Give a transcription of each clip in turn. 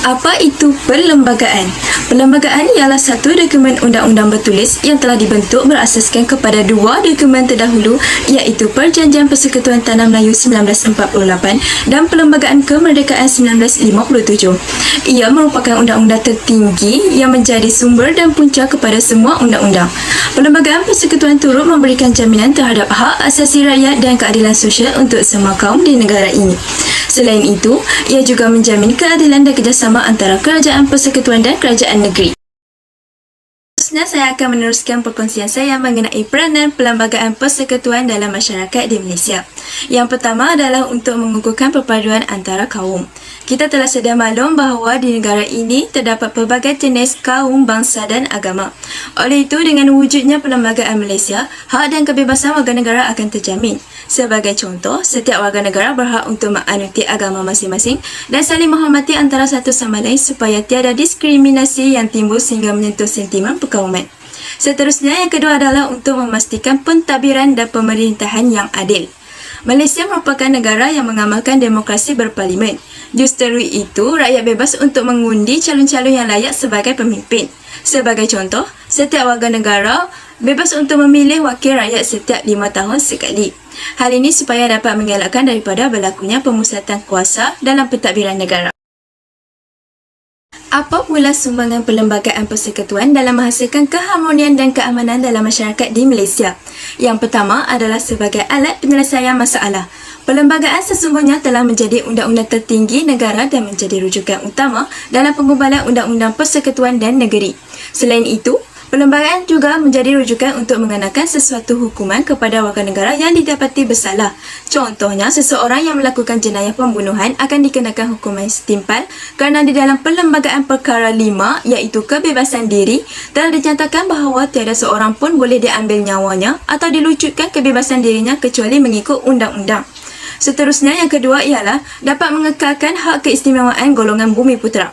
Apa itu perlembagaan? Perlembagaan ialah satu dokumen undang-undang bertulis yang telah dibentuk berasaskan kepada dua dokumen terdahulu, iaitu Perjanjian Persekutuan Tanah Melayu 1948 dan Perlembagaan Kemerdekaan 1957. Ia merupakan undang-undang tertinggi yang menjadi sumber dan punca kepada semua undang-undang. Perlembagaan persekutuan turut memberikan jaminan terhadap hak asasi rakyat dan keadilan sosial untuk semua kaum di negara ini. Selain itu, ia juga menjamin keadilan dan kerjasama antara kerajaan persekutuan dan kerajaan negeri. Seterusnya, saya akan meneruskan perkongsian saya mengenai peranan perlembagaan persekutuan dalam masyarakat di Malaysia. Yang pertama adalah untuk mengukuhkan perpaduan antara kaum. Kita telah sedia maklum bahawa di negara ini terdapat pelbagai jenis kaum, bangsa dan agama. Oleh itu, dengan wujudnya Perlembagaan Malaysia, hak dan kebebasan warga negara akan terjamin. Sebagai contoh, setiap warga negara berhak untuk menganuti agama masing-masing dan saling menghormati antara satu sama lain supaya tiada diskriminasi yang timbul sehingga menyentuh sentimen perkauman. Seterusnya, yang kedua adalah untuk memastikan pentadbiran dan pemerintahan yang adil. Malaysia merupakan negara yang mengamalkan demokrasi berparlimen. Justru itu, rakyat bebas untuk mengundi calon-calon yang layak sebagai pemimpin. Sebagai contoh, setiap warga negara bebas untuk memilih wakil rakyat setiap 5 tahun sekali. Hal ini supaya dapat mengelakkan daripada berlakunya pemusatan kuasa dalam pentadbiran negara. Apa pula sumbangan perlembagaan persekutuan dalam menghasilkan keharmonian dan keamanan dalam masyarakat di Malaysia? Yang pertama adalah sebagai alat penyelesaian masalah. Perlembagaan sesungguhnya telah menjadi undang-undang tertinggi negara dan menjadi rujukan utama dalam penggubalan undang-undang persekutuan dan negeri. Selain itu, perlembagaan juga menjadi rujukan untuk mengenakan sesuatu hukuman kepada warga negara yang didapati bersalah. Contohnya, seseorang yang melakukan jenayah pembunuhan akan dikenakan hukuman setimpal kerana di dalam Perlembagaan Perkara 5 iaitu kebebasan diri telah dinyatakan bahawa tiada seorang pun boleh diambil nyawanya atau dilucutkan kebebasan dirinya kecuali mengikut undang-undang. Seterusnya, yang kedua ialah dapat mengekalkan hak keistimewaan golongan bumi putera.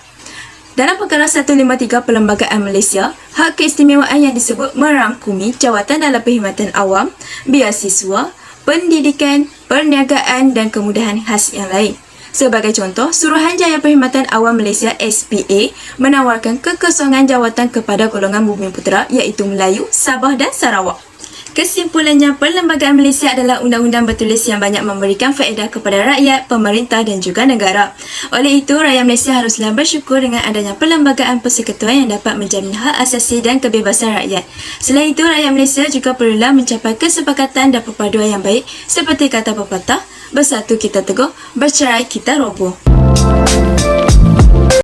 Dalam Perkara 153 Perlembagaan Malaysia, hak keistimewaan yang disebut merangkumi jawatan dalam perkhidmatan awam, beasiswa, pendidikan, perniagaan dan kemudahan khas yang lain. Sebagai contoh, Suruhanjaya Perkhidmatan Awam Malaysia SPA menawarkan kekosongan jawatan kepada golongan bumi putera iaitu Melayu, Sabah dan Sarawak. Kesimpulannya, Perlembagaan Malaysia adalah undang-undang bertulis yang banyak memberikan faedah kepada rakyat, pemerintah dan juga negara. Oleh itu, rakyat Malaysia haruslah bersyukur dengan adanya perlembagaan persekutuan yang dapat menjamin hak asasi dan kebebasan rakyat. Selain itu, rakyat Malaysia juga perlulah mencapai kesepakatan dan perpaduan yang baik seperti kata pepatah, bersatu kita teguh, bercerai kita roboh.